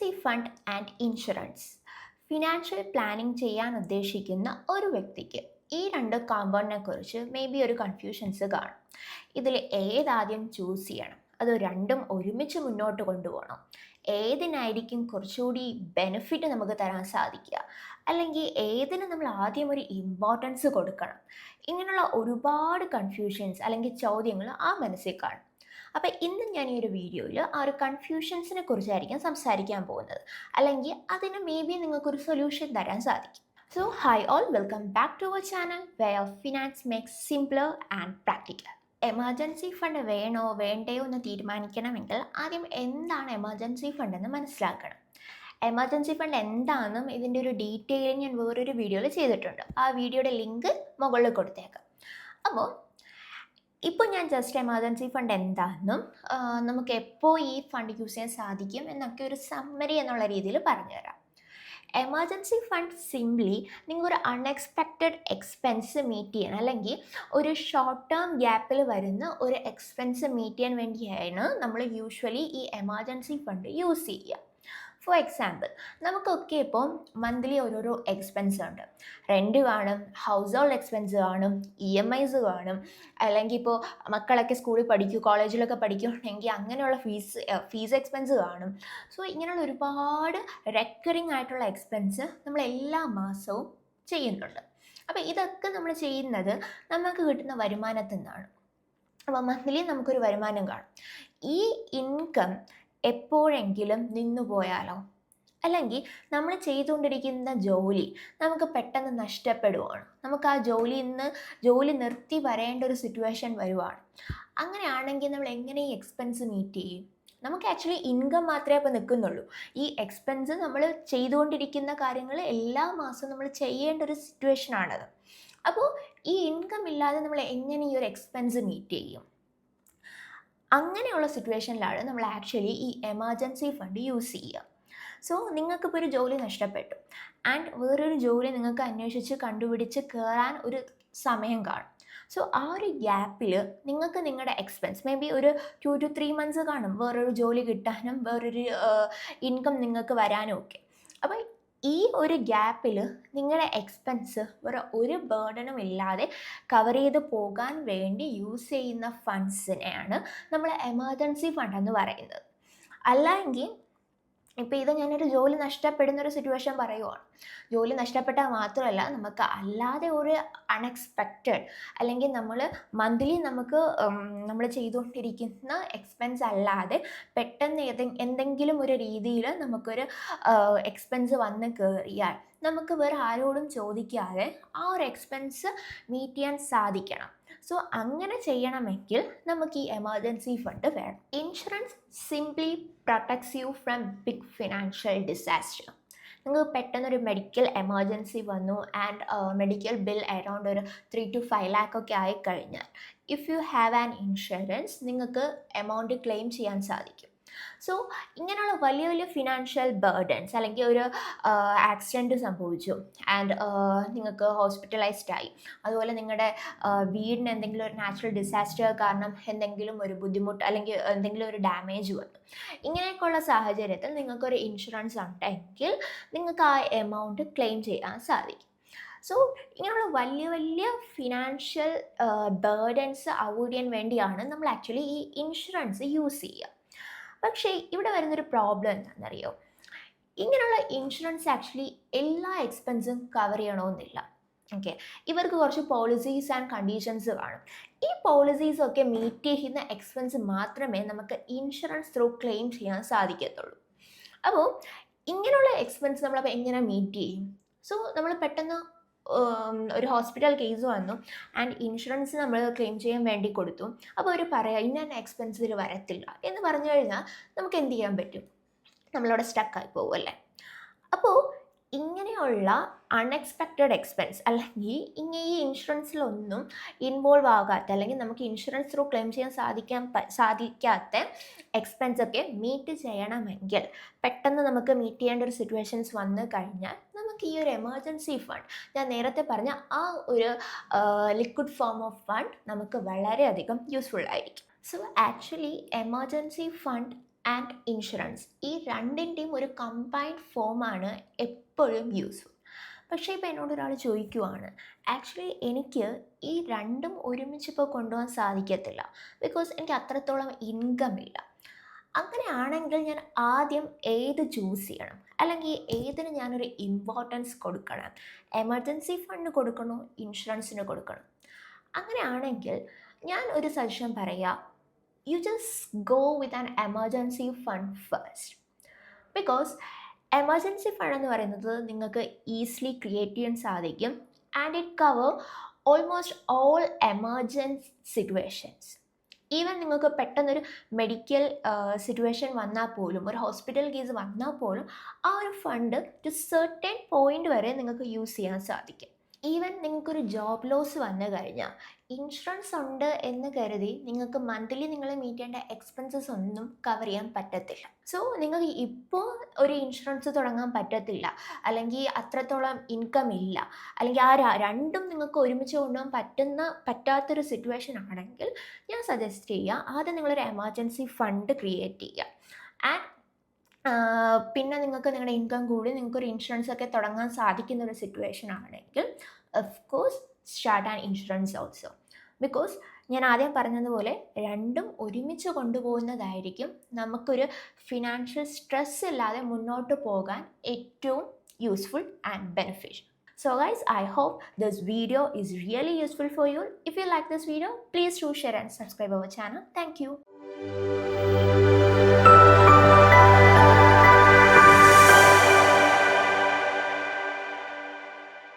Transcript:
Emergency fund and insurance. Financial planning ചെയ്യാൻ ഉദ്ദേശിക്കുന്ന ഒരു വ്യക്തിക്ക് ഈ രണ്ട് കോമ്പൗണ്ടിനെ കുറിച്ച് മേ ബി ഒരു കൺഫ്യൂഷൻസ് കാണും. ഇതിൽ ഏതാദ്യം ചൂസ് ചെയ്യണം, അത് രണ്ടും ഒരുമിച്ച് മുന്നോട്ട് കൊണ്ടുപോകണം, ഏതിനായിരിക്കും കുറച്ചുകൂടി ബെനിഫിറ്റ് നമുക്ക് തരാൻ സാധിക്കുക, അല്ലെങ്കിൽ ഏതിന് നമ്മൾ ആദ്യം ഒരു ഇമ്പോർട്ടൻസ് കൊടുക്കണം, ഇങ്ങനെയുള്ള ഒരുപാട് കൺഫ്യൂഷൻസ് അല്ലെങ്കിൽ ചോദ്യങ്ങൾ ആ മനസ്സിൽ കാണും. അപ്പോൾ ഇന്ന് ഞാൻ ഈ ഒരു വീഡിയോയിൽ ആ ഒരു കൺഫ്യൂഷൻസിനെ കുറിച്ചായിരിക്കും സംസാരിക്കാൻ പോകുന്നത്, അല്ലെങ്കിൽ അതിന് മേ ബി നിങ്ങൾക്കൊരു സൊല്യൂഷൻ തരാൻ സാധിക്കും. So hi all, welcome back to our channel where finance makes simpler and practical. Emergency fund വേണോ വേണ്ടയോ എന്ന് തീരുമാനിക്കണമെങ്കിൽ ആദ്യം എന്താണ് എമർജൻസി ഫണ്ട് എന്ന് മനസ്സിലാക്കണം. എമർജൻസി ഫണ്ട് എന്താണെന്നും ഇതിൻ്റെ ഒരു ഡീറ്റെയിലിംഗ് ഞാൻ വേറൊരു വീഡിയോയിൽ ചെയ്തിട്ടുണ്ട്. ആ വീഡിയോയുടെ ലിങ്ക് മുകളിൽ കൊടുത്തേക്കാം. അപ്പോൾ ഇപ്പോൾ ഞാൻ ജസ്റ്റ് എമർജൻസി ഫണ്ട് എന്താണെന്നും നമുക്ക് എപ്പോൾ ഈ ഫണ്ട് യൂസ് ചെയ്യാൻ സാധിക്കും എന്നൊക്കെ ഒരു സമ്മറി എന്നുള്ള രീതിയിൽ പറഞ്ഞുതരാം. എമർജൻസി ഫണ്ട് സിംപ്ലി നിങ്ങൾക്കൊരു അൺഎക്സ്പെക്റ്റഡ് എക്സ്പെൻസ് മീറ്റ് ചെയ്യാൻ, അല്ലെങ്കിൽ ഒരു ഷോർട്ട് ടേം ഗ്യാപ്പിൽ വരുന്ന ഒരു എക്സ്പെൻസ് മീറ്റ് ചെയ്യാൻ വേണ്ടിയാണ് നമ്മൾ യൂഷ്വലി ഈ എമർജൻസി ഫണ്ട് യൂസ് ചെയ്യുക. ഫോർ എക്സാമ്പിൾ, നമുക്കൊക്കെ ഇപ്പോൾ മന്ത്ലി ഓരോരോ എക്സ്പെൻസ് ഉണ്ട്. റെൻറ്റ് കാണും, ഹൗസ് ഹോൾഡ് എക്സ്പെൻസ് കാണും, EMIs കാണും, അല്ലെങ്കിൽ ഇപ്പോൾ മക്കളൊക്കെ സ്കൂളിൽ പഠിക്കും, കോളേജിലൊക്കെ പഠിക്കുകയാണെങ്കിൽ അങ്ങനെയുള്ള ഫീസ് എക്സ്പെൻസ് കാണും. സോ ഇങ്ങനെയുള്ള ഒരുപാട് റെക്കറിങ് ആയിട്ടുള്ള എക്സ്പെൻസ് നമ്മൾ എല്ലാ മാസവും ചെയ്യുന്നുണ്ട്. അപ്പോൾ ഇതൊക്കെ നമ്മൾ ചെയ്യുന്നത് നമുക്ക് കിട്ടുന്ന വരുമാനത്തിൽ നിന്നാണ്. അപ്പോൾ മന്ത്ലി നമുക്കൊരു വരുമാനം കാണും. ഈ ഇൻകം എപ്പോഴെങ്കിലും നിന്നു പോയാലോ, അല്ലെങ്കിൽ നമ്മൾ ചെയ്തുകൊണ്ടിരിക്കുന്ന ജോലി നമുക്ക് പെട്ടെന്ന് നഷ്ടപ്പെടുവാണ്, നമുക്ക് ആ ജോലി നിർത്തി വരേണ്ട ഒരു സിറ്റുവേഷൻ വരുവാണ്. അങ്ങനെയാണെങ്കിൽ നമ്മൾ എങ്ങനെ ഈ എക്സ്പെൻസ് മീറ്റ് ചെയ്യും? നമുക്ക് ആക്ച്വലി ഇൻകം മാത്രമേ അപ്പോൾ നിൽക്കുന്നുള്ളൂ. ഈ എക്സ്പെൻസ് നമ്മൾ ചെയ്തുകൊണ്ടിരിക്കുന്ന കാര്യങ്ങൾ എല്ലാ മാസവും നമ്മൾ ചെയ്യേണ്ട ഒരു സിറ്റുവേഷനാണത്. അപ്പോൾ ഈ ഇൻകം ഇല്ലാതെ നമ്മൾ എങ്ങനെ ഈ ഒരു എക്സ്പെൻസ് മീറ്റ് ചെയ്യും? അങ്ങനെയുള്ള സിറ്റുവേഷനിലാണ് നമ്മൾ ആക്ച്വലി ഈ എമർജൻസി ഫണ്ട് യൂസ് ചെയ്യുക. സോ നിങ്ങൾക്കിപ്പോൾ ഒരു ജോലി നഷ്ടപ്പെട്ടു ആൻഡ് വേറൊരു ജോലി നിങ്ങൾക്ക് അന്വേഷിച്ച് കണ്ടുപിടിച്ച് കയറാൻ ഒരു സമയം കാണും. സോ ആ ഒരു ഗ്യാപ്പിൽ നിങ്ങൾക്ക് നിങ്ങളുടെ എക്സ്പെൻസ് മേ ബി ഒരു 2 to 3 months കാണും വേറൊരു ജോലി കിട്ടാനും വേറൊരു ഇൻകം നിങ്ങൾക്ക് വരാനും ഒക്കെ. അപ്പോൾ ഈ ഒരു ഗ്യാപ്പിൽ നിങ്ങളുടെ എക്സ്പെൻസ് വേറെ ഒരു ബേർഡനും ഇല്ലാതെ കവർ ചെയ്ത് പോകാൻ വേണ്ടി യൂസ് ചെയ്യുന്ന ഫണ്ട്സിനെയാണ് നമ്മൾ എമർജൻസി ഫണ്ട് എന്ന് പറയുന്നത്. അല്ലെങ്കിൽ ഇപ്പോൾ ഇത് ഞാനൊരു ജോലി നഷ്ടപ്പെടുന്നൊരു സിറ്റുവേഷൻ പറയുവാണ്. ജോലി നഷ്ടപ്പെട്ടാൽ മാത്രമല്ല, നമുക്ക് അല്ലാതെ ഒരു അൺഎക്സ്പെക്റ്റഡ്, അല്ലെങ്കിൽ നമ്മൾ മന്ത്ലി നമുക്ക് നമ്മൾ ചെയ്തുകൊണ്ടിരിക്കുന്ന എക്സ്പെൻസ് അല്ലാതെ പെട്ടെന്ന് എന്തെങ്കിലും ഒരു രീതിയിൽ നമുക്കൊരു എക്സ്പെൻസ് വന്ന് കയറിയാൽ നമുക്ക് വേറെ ആരോടും ചോദിക്കാതെ ആ ഒരു എക്സ്പെൻസ് മീറ്റ് ചെയ്യാൻ സാധിക്കണം. സോ അങ്ങനെ ചെയ്യണമെങ്കിൽ നമുക്ക് ഈ എമർജൻസി ഫണ്ട് വേണം. Insurance simply protects you from big financial disaster. നിങ്ങൾക്ക് പെട്ടെന്നൊരു മെഡിക്കൽ എമർജൻസി വന്നു ആൻഡ് മെഡിക്കൽ ബിൽ അറൗണ്ട് ഒരു 3 to 5 lakh ഒക്കെ ആയിക്കഴിഞ്ഞാൽ, if you have an insurance നിങ്ങൾക്ക് എമൗണ്ട് ക്ലെയിം ചെയ്യാൻ സാധിക്കും. സോ ഇങ്ങനെയുള്ള വലിയ വലിയ ഫിനാൻഷ്യൽ ബേർഡൻസ്, അല്ലെങ്കിൽ ഒരു ആക്സിഡൻറ്റ് സംഭവിച്ചു ആൻഡ് നിങ്ങൾക്ക് ഹോസ്പിറ്റലൈസ്ഡ് ആയി, അതുപോലെ നിങ്ങളുടെ വീടിന് എന്തെങ്കിലും ഒരു നാച്ചുറൽ ഡിസാസ്റ്റർ കാരണം എന്തെങ്കിലും ഒരു ബുദ്ധിമുട്ട് അല്ലെങ്കിൽ എന്തെങ്കിലും ഒരു ഡാമേജ് വന്നു, ഇങ്ങനെയൊക്കെയുള്ള സാഹചര്യത്തിൽ നിങ്ങൾക്കൊരു ഇൻഷുറൻസ് ഉണ്ടെങ്കിൽ നിങ്ങൾക്ക് ആ എമൗണ്ട് ക്ലെയിം ചെയ്യാൻ സാധിക്കും. സോ ഇങ്ങനെയുള്ള വലിയ വലിയ ഫിനാൻഷ്യൽ ബേർഡൻസ് അവോയ്ഡ് ചെയ്യാൻ വേണ്ടിയാണ് നമ്മൾ ആക്ച്വലി ഈ ഇൻഷുറൻസ് യൂസ് ചെയ്യുക. പക്ഷേ ഇവിടെ വരുന്നൊരു പ്രോബ്ലം എന്താണെന്നറിയോ? ഇങ്ങനെയുള്ള ഇൻഷുറൻസ് ആക്ച്വലി എല്ലാ എക്സ്പെൻസും കവർ ചെയ്യണമെന്നില്ല. ഓക്കെ, ഇവർക്ക് കുറച്ച് പോളിസീസ് ആൻഡ് കണ്ടീഷൻസ് കാണും. ഈ പോളിസീസൊക്കെ മീറ്റ് ചെയ്യുന്ന എക്സ്പെൻസ് മാത്രമേ നമുക്ക് ഇൻഷുറൻസ് ത്രൂ ക്ലെയിം ചെയ്യാൻ സാധിക്കത്തുള്ളൂ. അപ്പോൾ ഇങ്ങനെയുള്ള എക്സ്പെൻസ് നമ്മളപ്പോൾ എങ്ങനെ മീറ്റ് ചെയ്യും? സോ നമ്മൾ പെട്ടെന്ന് ഒരു ഹോസ്പിറ്റൽ കേസ് വന്നു ആൻഡ് ഇൻഷുറൻസ് നമ്മൾ ക്ലെയിം ചെയ്യാൻ വേണ്ടി കൊടുത്തു. അപ്പോൾ അവർ പറയാം ഇന്ന എക്സ്പെൻസ് ഇതിൽ വരത്തില്ല എന്ന് പറഞ്ഞു കഴിഞ്ഞാൽ നമുക്ക് എന്ത് ചെയ്യാൻ പറ്റും? നമ്മളവിടെ സ്റ്റക്കായി പോകും അല്ലേ? അപ്പോൾ ഇങ്ങനെയുള്ള അൺഎക്സ്പെക്റ്റഡ് എക്സ്പെൻസ്, അല്ലെങ്കിൽ ഈ ഇൻഷുറൻസിലൊന്നും ഇൻവോൾവ് ആകാത്ത, അല്ലെങ്കിൽ നമുക്ക് ഇൻഷുറൻസ് ത്രൂ ക്ലെയിം ചെയ്യാൻ സാധിക്കാത്ത എക്സ്പെൻസ് ഒക്കെ മീറ്റ് ചെയ്യണമെങ്കിൽ, പെട്ടെന്ന് നമുക്ക് മീറ്റ് ചെയ്യേണ്ട ഒരു സിറ്റുവേഷൻസ് വന്നു കഴിഞ്ഞാൽ നമുക്ക് ഈ ഒരു എമർജൻസി ഫണ്ട്, ഞാൻ നേരത്തെ പറഞ്ഞ ആ ഒരു ലിക്വിഡ് ഫോം ഓഫ് ഫണ്ട് നമുക്ക് വളരെയധികം യൂസ്ഫുൾ ആയിരിക്കും. So actually emergency fund and insurance ഈ രണ്ടിൻ്റെയും ഒരു കമ്പൈൻഡ് ഫോമാണ് എപ്പോഴും യൂസ്ഫുൾ. പക്ഷേ ഇപ്പോൾ എന്നോട് ഒരാൾ ചോദിക്കുവാണ്, ആക്ച്വലി എനിക്ക് ഈ രണ്ടും ഒരുമിച്ച് ഇപ്പോൾ കൊണ്ടുപോകാൻ സാധിക്കത്തില്ല, ബിക്കോസ് എനിക്ക് അത്രത്തോളം ഇൻകം ഇല്ല. അങ്ങനെയാണെങ്കിൽ ഞാൻ ആദ്യം ഏത് ചൂസ് ചെയ്യണം, അല്ലെങ്കിൽ ഏതിന് ഞാനൊരു ഇമ്പോർട്ടൻസ് കൊടുക്കണം? എമർജൻസി ഫണ്ട് കൊടുക്കണോ, ഇൻഷുറൻസിന് കൊടുക്കണം? അങ്ങനെയാണെങ്കിൽ ഞാൻ ഒരു സജഷൻ പറയാം, you just go with an emergency fund first. Because emergency fund എന്ന് പറയുന്നത് നിങ്ങൾക്ക് ഈസിലി ക്രിയേറ്റ് ചെയ്യാൻ സാധിക്കും, and it cover almost all emergency situations. Even നിങ്ങൾക്ക് പെട്ടെന്നൊരു മെഡിക്കൽ സിറ്റുവേഷൻ വന്നാൽ പോലും, ഒരു ഹോസ്പിറ്റൽ കേസ് വന്നാൽ പോലും ആ ഒരു ഫണ്ട് ടു സെർട്ടൻ പോയിന്റ് വരെ നിങ്ങൾക്ക് യൂസ് ചെയ്യാൻ സാധിക്കും. ഈവൻ നിങ്ങൾക്കൊരു ജോബ് ലോസ് വന്നു കഴിഞ്ഞാൽ ഇൻഷുറൻസ് ഉണ്ട് എന്ന് കരുതി നിങ്ങൾക്ക് മന്ത്ലി നിങ്ങൾ മീറ്റ് ചെയ്യേണ്ട എക്സ്പെൻസസ് ഒന്നും കവർ ചെയ്യാൻ പറ്റത്തില്ല. സോ നിങ്ങൾക്ക് ഇപ്പോൾ ഒരു ഇൻഷുറൻസ് തുടങ്ങാൻ പറ്റത്തില്ല, അല്ലെങ്കിൽ അത്രത്തോളം ഇൻകം ഇല്ല, അല്ലെങ്കിൽ ആ രണ്ടും നിങ്ങൾക്ക് ഒരുമിച്ച് കൊണ്ടുപോകാൻ പറ്റാത്തൊരു സിറ്റുവേഷൻ ആണെങ്കിൽ ഞാൻ സജസ്റ്റ് ചെയ്യുക, ആദ്യം നിങ്ങളൊരു എമർജൻസി ഫണ്ട് ക്രിയേറ്റ് ചെയ്യുക. ആൻഡ് പിന്നെ നിങ്ങൾക്ക് നിങ്ങളുടെ ഇൻകം കൂടി നിങ്ങൾക്കൊരു ഇൻഷുറൻസ് ഒക്കെ തുടങ്ങാൻ സാധിക്കുന്ന ഒരു സിറ്റുവേഷൻ ആണെങ്കിൽ of course start an insurance also. Because ഞാൻ ആദ്യം പറഞ്ഞതുപോലെ രണ്ടും ഒരുമിച്ച് കൊണ്ടുപോകുന്നതായിരിക്കും നമുക്കൊരു ഫിനാൻഷ്യൽ സ്ട്രെസ് ഇല്ലാതെ മുന്നോട്ട് പോകാൻ ഏറ്റവും useful and beneficial. So guys, I hope this video is really useful for you. If you like this video, please do share and subscribe our channel. Thank you.